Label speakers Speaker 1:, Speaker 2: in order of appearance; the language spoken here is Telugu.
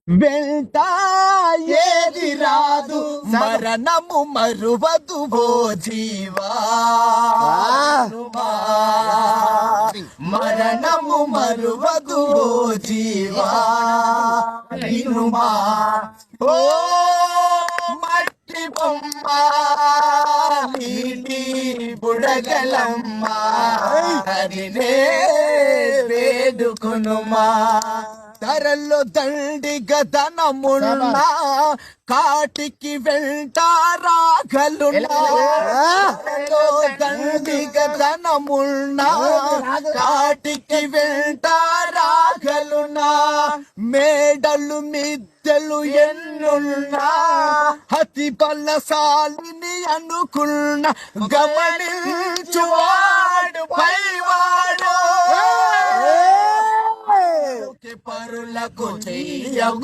Speaker 1: వెంట ఏది రాదు మరణము మరువదు ఓ జీవా మరణము మరువదు ఓ జీవా వినుమా ఓ మట్టి బొమ్మ నీటి బుడగలమ్మ హరినే వేడుకొనుమా ధరల్లో దండిగా ధనమున్నా కాటికి వెంట రాగలున్నా దండిగా ధనమున్నా కాటికి వెంట రాగలున్నా మేడలు మిద్దెలు ఎన్నున్నా అతి బలశాలిని అనుకున్న గమనించువాడు పైవాడు పరులకు చెయ్య